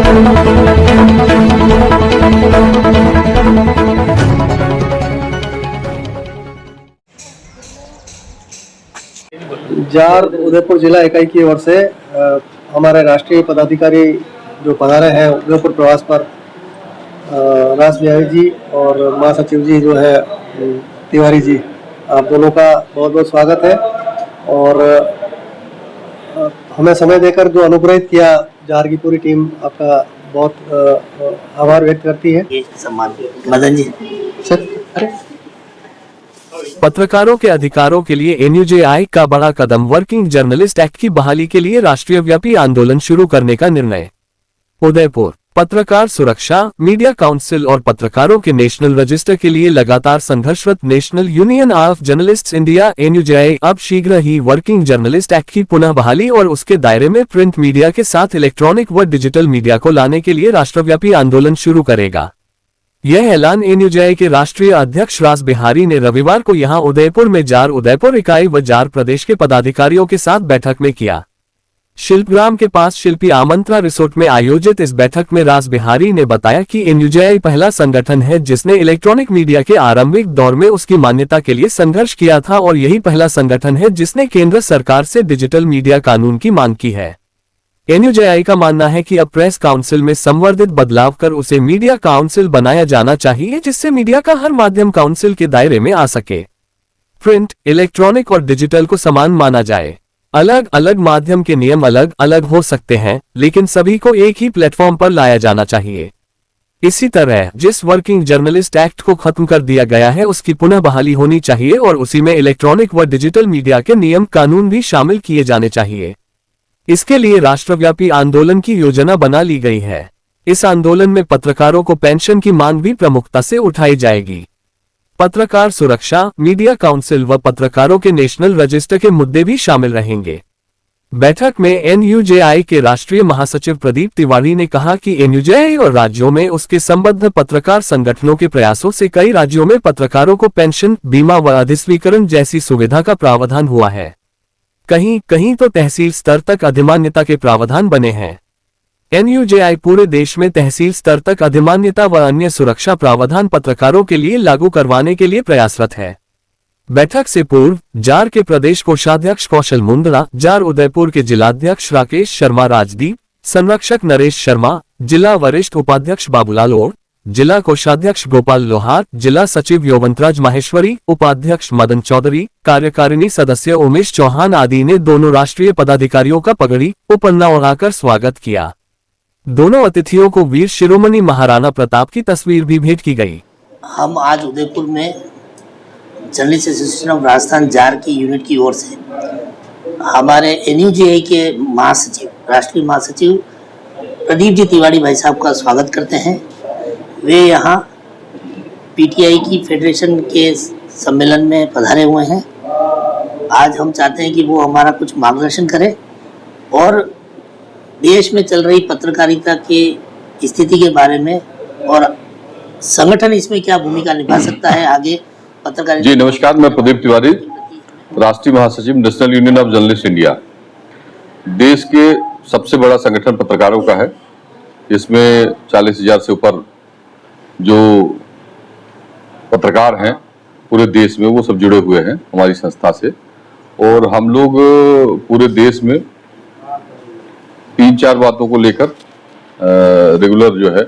Jar Udaipur जिला इकाई की ओर से हमारे राष्ट्रीय पदाधिकारी जो पधारे हैं उदयपुर प्रवास पर, रास बिहारी जी और महासचिव जी जो है तिवारी जी, आप दोनों का बहुत बहुत स्वागत है। और हमें समय देकर जो अनुग्रहित किया जार की पूरी टीम, आपका बहुत आभार व्यक्त करती है। सम्मान मदन जी सर। पत्रकारों के अधिकारों के लिए एनयूजेआई का बड़ा कदम, वर्किंग जर्नलिस्ट एक्ट की बहाली के लिए राष्ट्रव्यापी आंदोलन शुरू करने का निर्णय। उदयपुर पत्रकार सुरक्षा मीडिया काउंसिल और पत्रकारों के नेशनल रजिस्टर के लिए लगातार संघर्षरत national union of journalists India NUJI अब शीघ्र ही वर्किंग जर्नलिस्ट एक्ट की पुनः बहाली और उसके दायरे में प्रिंट मीडिया के साथ इलेक्ट्रॉनिक व डिजिटल मीडिया को लाने के लिए राष्ट्रव्यापी आंदोलन शुरू करेगा। यह ऐलान एनयूजेआई के राष्ट्रीय अध्यक्ष रास बिहारी ने रविवार को यहां उदयपुर में जार उदयपुर इकाई व जार प्रदेश के पदाधिकारियों के साथ बैठक में किया। शिल्पग्राम के पास शिल्पी आमंत्रण रिसोर्ट में आयोजित इस बैठक में रास बिहारी ने बताया कि एनयूजेआई पहला संगठन है जिसने इलेक्ट्रॉनिक मीडिया के आरंभिक दौर में उसकी मान्यता के लिए संघर्ष किया था और यही पहला संगठन है जिसने केंद्र सरकार से डिजिटल मीडिया कानून की मांग की है। एनयूजेआई का मानना है कि अब प्रेस काउंसिल में संवर्धित बदलाव कर उसे मीडिया काउंसिल बनाया जाना चाहिए, जिससे मीडिया का हर माध्यम काउंसिल के दायरे में आ सके। प्रिंट, इलेक्ट्रॉनिक और डिजिटल को समान माना जाए। अलग अलग माध्यम के नियम अलग अलग हो सकते हैं, लेकिन सभी को एक ही प्लेटफॉर्म पर लाया जाना चाहिए। इसी तरह जिस वर्किंग जर्नलिस्ट एक्ट को खत्म कर दिया गया है उसकी पुनः बहाली होनी चाहिए और उसी में इलेक्ट्रॉनिक व डिजिटल मीडिया के नियम कानून भी शामिल किए जाने चाहिए। इसके लिए राष्ट्रव्यापी आंदोलन की योजना बना ली गई है। इस आंदोलन में पत्रकारों को पेंशन की मांग भी प्रमुखता से उठाई जाएगी। पत्रकार सुरक्षा, मीडिया काउंसिल व पत्रकारों के नेशनल रजिस्टर के मुद्दे भी शामिल रहेंगे। बैठक में एनयूजेआई के राष्ट्रीय महासचिव प्रदीप तिवारी ने कहा कि एनयूजेआई और राज्यों में उसके संबद्ध पत्रकार संगठनों के प्रयासों से कई राज्यों में पत्रकारों को पेंशन, बीमा व अधिस्वीकरण जैसी सुविधा का प्रावधान हुआ है। कहीं कहीं तो तहसील स्तर तक अधिमान्यता के प्रावधान बने हैं। एनयूजेआई पूरे देश में तहसील स्तर तक अधिमान्यता व अन्य सुरक्षा प्रावधान पत्रकारों के लिए लागू करवाने के लिए प्रयासरत है। बैठक से पूर्व जार के प्रदेश कोषाध्यक्ष कौशल मुंदड़ा, जार उदयपुर के जिलाध्यक्ष राकेश शर्मा राजदीप, संरक्षक नरेश शर्मा, जिला वरिष्ठ उपाध्यक्ष बाबूलाल ओर, जिला कोषाध्यक्ष गोपाल लोहार, जिला सचिव यौवंतराज माहेश्वरी, उपाध्यक्ष मदन चौधरी, कार्यकारिणी सदस्य उमेश चौहान आदि ने दोनों राष्ट्रीय पदाधिकारियों का पगड़ी उपन्ना ओढ़ाकर स्वागत किया। दोनों अतिथियों को वीर शिरोमणि महाराणा प्रताप की तस्वीर भी भेंट की गई। हम आज उदयपुर में journalist association of Rajasthan jar की यूनिट की ओर से हमारे एनयूजेआई के महासचिव, राष्ट्रीय महासचिव प्रदीप जी तिवारी भाई साहब का स्वागत करते हैं। वे यहाँ पीटीआई की फेडरेशन के सम्मेलन में पधारे हुए हैं। आज हम चाहते हैं कि वो हमारा कुछ मार्गदर्शन करें और देश में चल रही पत्रकारिता की स्थिति के बारे में और संगठन इसमें क्या भूमिका निभा सकता है आगे पत्रकारिता। जी नमस्कार, मैं प्रदीप तिवारी, राष्ट्रीय महासचिव national union of journalist India. देश के सबसे बड़ा संगठन पत्रकारों का है। इसमें 40,000 से ऊपर जो पत्रकार हैं पूरे देश में, वो सब जुड़े हुए हैं हमारी संस्था से। और हम लोग पूरे देश में 3-4 बातों को लेकर रेगुलर जो है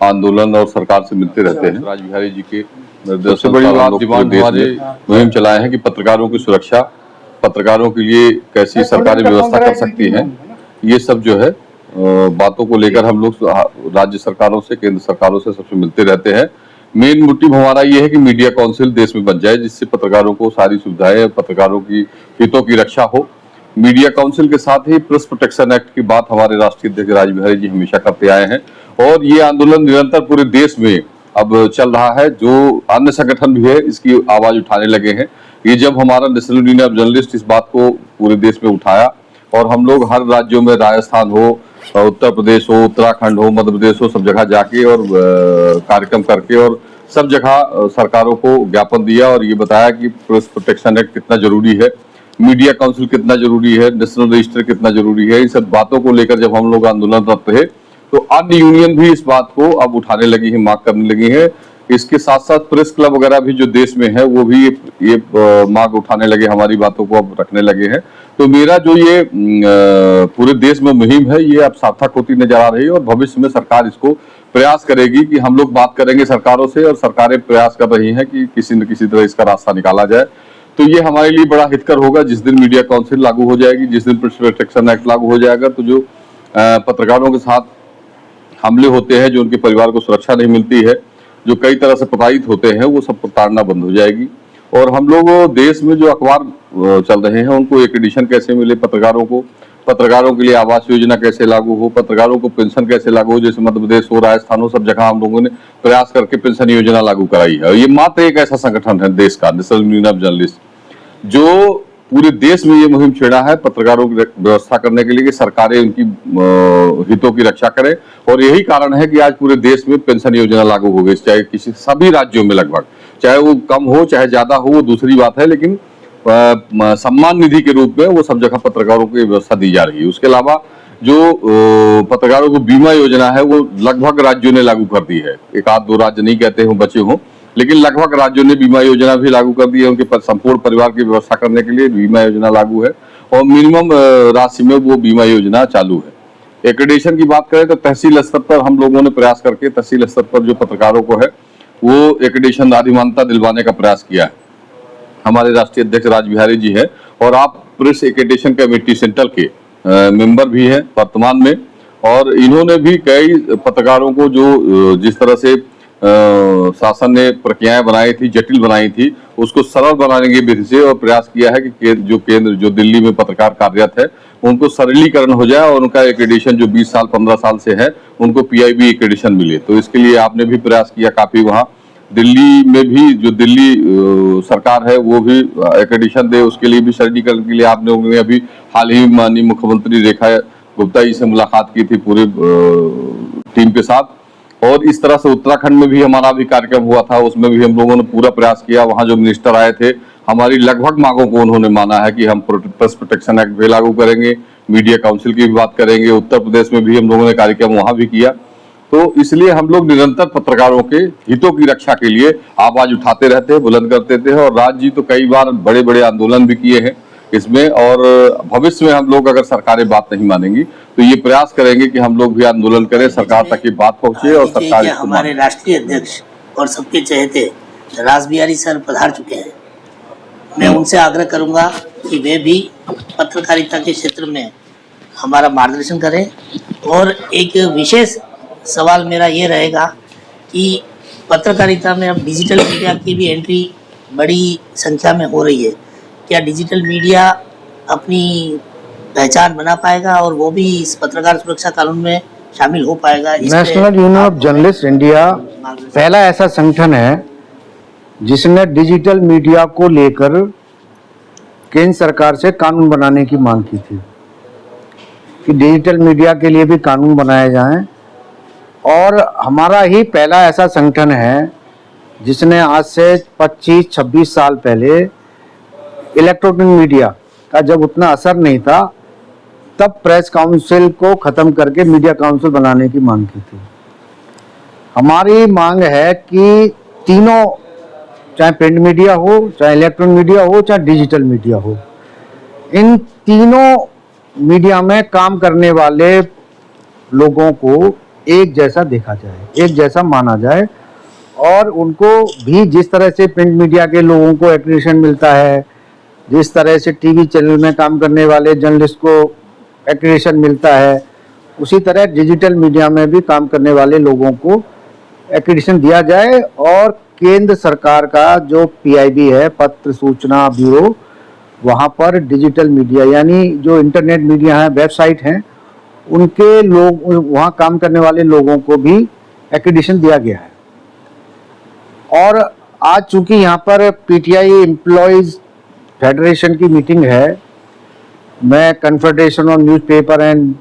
आंदोलन और सरकार से मिलते रहते हैं। राज बिहारी जी के सबसे बड़ी बात डिमांड मुहिम चलाए हैं कि पत्रकारों की सुरक्षा, पत्रकारों के लिए कैसी सरकारी व्यवस्था कर सकती है, ये सब जो है बातों को लेकर हम लोग राज्य सरकारों से, केंद्र सरकारों से सबसे मिलते रहते हैं। मेन मोटिव हमारा ये है कि मीडिया काउंसिल देश में बन जाए, जिससे पत्रकारों को सारी सुविधाएं, पत्रकारों की हितों की रक्षा हो। मीडिया काउंसिल के साथ ही प्रेस प्रोटेक्शन एक्ट की बात हमारे राष्ट्रीय अध्यक्ष राज बिहारी जी हमेशा करते आए हैं और ये आंदोलन निरंतर पूरे देश में अब चल रहा है। जो अन्य संगठन भी है इसकी आवाज उठाने लगे हैं। ये जब हमारा नेशनल यूनियन ऑफ जर्नलिस्ट इस बात को पूरे देश में उठाया और हम लोग हर राज्यों में, राजस्थान हो, उत्तर प्रदेश हो, उत्तराखंड हो, मध्य प्रदेश हो, सब जगह जाके और कार्यक्रम करके और सब जगह सरकारों को ज्ञापन दिया और ये बताया कि प्रेस प्रोटेक्शन एक्ट कितना जरूरी है, मीडिया काउंसिल कितना जरूरी है, नेशनल रजिस्टर कितना जरूरी है। इन सब बातों को लेकर जब हम लोग आंदोलनरत रहे तो अन्य यूनियन भी इस बात को अब उठाने लगी है, मांग करने लगी है। इसके साथ साथ प्रेस क्लब वगैरह भी जो देश में है वो भी ये मांग उठाने लगे, हमारी बातों को अब रखने लगे हैं। तो मेरा जो ये पूरे देश में मुहिम है ये अब सार्थक होती नजर आ रही है और भविष्य में सरकार इसको प्रयास करेगी कि हम लोग बात करेंगे सरकारों से और सरकारें प्रयास कर रही हैं कि किसी न किसी तरह इसका रास्ता निकाला जाए। तो ये हमारे लिए बड़ा हितकर होगा जिस दिन मीडिया काउंसिल लागू हो जाएगी, जिस दिन प्रेस प्रोटेक्शन एक्ट लागू हो जाएगा। तो जो पत्रकारों के साथ हमले होते हैं, जो उनके परिवार को सुरक्षा नहीं मिलती है, जो कई तरह से प्रताड़ित होते हैं, वो सब प्रताड़ना बंद हो जाएगी। और हम लोग देश में जो अखबार चल रहे हैं उनको एक्रेडिशन कैसे मिले, पत्रकारों के लिए आवास योजना कैसे लागू हो, पत्रकारों को पेंशन कैसे लागू हो, जैसे मध्य प्रदेश हो, राजस्थान हो, सब जगह हम लोगों ने प्रयास करके पेंशन योजना लागू कराई है। ये मात्र एक ऐसा संगठन है देश का, नेशनल यूनियन ऑफ जर्नलिस्ट, जो पूरे देश में ये मुहिम छेड़ा है पत्रकारों की व्यवस्था करने के लिए कि सरकारें उनकी हितों की रक्षा करें। और यही कारण है कि आज पूरे देश में पेंशन योजना लागू हो गई, चाहे किसी सभी राज्यों में लगभग, चाहे वो कम हो चाहे ज्यादा हो वो दूसरी बात है, लेकिन सम्मान निधि के रूप में वो सब जगह पत्रकारों की व्यवस्था दी जा रही है। उसके अलावा जो पत्रकारों को बीमा योजना है वो लगभग राज्यों ने लागू कर दी है। एक आध दो राज्य नहीं कहते हो बचे हों, लेकिन लगभग राज्यों ने बीमा योजना भी लागू कर दी है। उनके संपूर्ण परिवार की व्यवस्था करने के लिए बीमा योजना लागू है और मिनिमम राशि में वो बीमा योजना चालू है। एक्रेडिशन की बात करें तो तहसील स्तर पर हम लोगों ने प्रयास करके तहसील स्तर पर जो पत्रकारों को है वो एक्रेडिशन अधिमानता दिलवाने का प्रयास किया है। हमारे राष्ट्रीय अध्यक्ष राजबिहारी जी हैं और आप प्रेस एक्रेडिशन कमेटी सेंट्रल के मेंबर भी हैं वर्तमान में, और इन्होंने भी कई पत्रकारों को जो जिस तरह से शासन ने प्रक्रियाएं बनाई थी, जटिल बनाई थी, उसको सरल बनाने की विधि से और प्रयास किया है कि जो दिल्ली में पत्रकार कार्यरत है उनको सरलीकरण हो जाए और उनका एक्रेडिशन जो 20 साल 15 साल से है उनको PIB एक्रेडिशन मिले। तो इसके लिए आपने भी प्रयास किया काफी, वहाँ दिल्ली में भी जो दिल्ली सरकार है वो भी एक्रेडिशन दे, उसके लिए भी सरलीकरण के लिए आप लोगों ने अभी हाल ही माननीय मुख्यमंत्री रेखा गुप्ता जी से मुलाकात की थी पूरे टीम के साथ। और इस तरह से उत्तराखंड में भी हमारा भी कार्यक्रम हुआ था, उसमें भी हम लोगों ने पूरा प्रयास किया। वहाँ जो मिनिस्टर आए थे हमारी लगभग मांगों को उन्होंने माना है कि हम प्रेस प्रोटेक्शन एक्ट भी लागू करेंगे, मीडिया काउंसिल की भी बात करेंगे। उत्तर प्रदेश में भी हम लोगों ने कार्यक्रम वहाँ भी किया। तो इसलिए हम लोग निरंतर पत्रकारों के हितों की रक्षा के लिए आवाज उठाते रहते हैं, बुलंद करते थे। और राज्य जी तो कई बार बड़े बड़े आंदोलन भी किए हैं इसमें, और भविष्य में हम लोग अगर सरकारें बात नहीं मानेंगी तो ये प्रयास करेंगे कि हम लोग भी आंदोलन करें, सरकार तक ये बात पहुंचे और सरकार इसको हमारे राष्ट्रीय अध्यक्ष और सबके चहेते रासबिहारी सर पधार चुके हैं। मैं उनसे आग्रह करूंगा कि वे भी पत्रकारिता के क्षेत्र में हमारा मार्गदर्शन करें। और एक विशेष सवाल मेरा ये रहेगा कि पत्रकारिता में अब डिजिटल मीडिया की भी एंट्री बड़ी संख्या में हो रही है। क्या डिजिटल मीडिया अपनी पहचान बना पाएगा और वो भी इस पत्रकार सुरक्षा कानून में शामिल हो पाएगा? National union of journalist India पहला ऐसा संगठन है जिसने डिजिटल मीडिया को लेकर केंद्र सरकार से कानून बनाने की मांग की थी कि डिजिटल मीडिया के लिए भी कानून बनाए जाएं। और हमारा ही पहला ऐसा संगठन है जिसने आज से 25-26 साल पहले इलेक्ट्रॉनिक मीडिया का जब उतना असर नहीं था तब प्रेस काउंसिल को खत्म करके मीडिया काउंसिल बनाने की मांग की थी। हमारी मांग है कि तीनों, चाहे प्रिंट मीडिया हो, चाहे इलेक्ट्रॉनिक मीडिया हो, चाहे डिजिटल मीडिया हो, इन तीनों मीडिया में काम करने वाले लोगों को एक जैसा देखा जाए, एक जैसा माना जाए। और उनको भी जिस तरह से प्रिंट मीडिया के लोगों को एक्रेडिशन मिलता है, जिस तरह से टीवी चैनल में काम करने वाले जर्नलिस्ट को एक्रेडिशन मिलता है, उसी तरह डिजिटल मीडिया में भी काम करने वाले लोगों को एक्रेडिशन दिया जाए। और केंद्र सरकार का जो PIB है, पत्र सूचना ब्यूरो, वहाँ पर डिजिटल मीडिया यानी जो इंटरनेट मीडिया है, वेबसाइट हैं, उनके लोग, वहाँ काम करने वाले लोगों को भी एक्रेडिशन दिया गया है। और आज चूंकि यहाँ पर PTI एम्प्लॉयज फेडरेशन की मीटिंग है, मैं confederation of newspaper and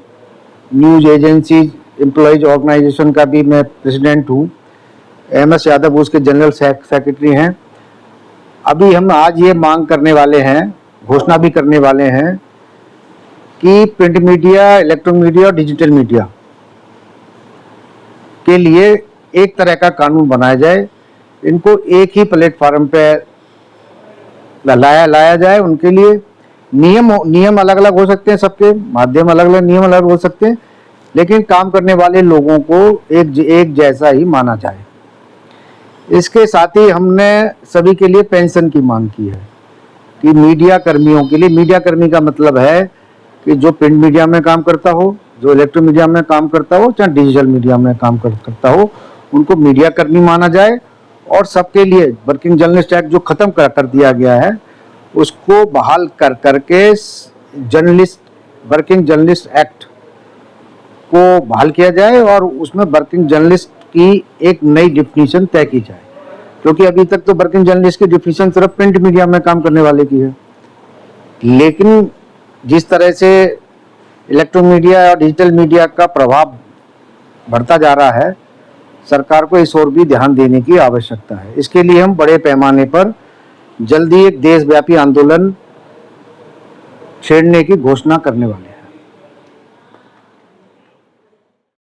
news agencies employees organisation का भी मैं प्रेसिडेंट हूँ। MS यादव उसके जनरल सेक्रेटरी हैं। अभी हम आज ये मांग करने वाले हैं, घोषणा भी करने वाले हैं कि प्रिंट मीडिया, इलेक्ट्रॉनिक मीडिया और डिजिटल मीडिया के लिए एक तरह का कानून बनाया जाए, इनको एक ही प्लेटफॉर्म पे लाया जाए। उनके लिए नियम अलग अलग हो सकते हैं, सबके माध्यम अलग अलग, नियम अलग हो सकते हैं, लेकिन काम करने वाले लोगों को एक जैसा ही माना जाए। इसके साथ ही हमने सभी के लिए पेंशन की मांग की है कि मीडिया कर्मियों के लिए, मीडिया कर्मी का मतलब है कि जो प्रिंट मीडिया में काम करता हो, जो इलेक्ट्रॉनिक मीडिया में काम करता हो, चाहे डिजिटल मीडिया में काम करता हो, उनको मीडिया कर्मी माना जाए। और सबके लिए वर्किंग जर्नलिस्ट एक्ट जो खत्म कर दिया गया है उसको बहाल करके जर्नलिस्ट वर्किंग जर्नलिस्ट एक्ट को बहाल किया जाए और उसमें वर्किंग जर्नलिस्ट की एक नई डिफिनीशन तय की जाए, क्योंकि अभी तक तो वर्किंग जर्नलिस्ट की डिफिनीशन सिर्फ प्रिंट मीडिया में काम करने वाले की है। लेकिन जिस तरह से इलेक्ट्रॉनिक मीडिया और डिजिटल मीडिया का प्रभाव बढ़ता जा रहा है, सरकार को इस ओर भी ध्यान देने की आवश्यकता है। इसके लिए हम बड़े पैमाने पर जल्दी एक देशव्यापी आंदोलन छेड़ने की घोषणा करने वाले हैं।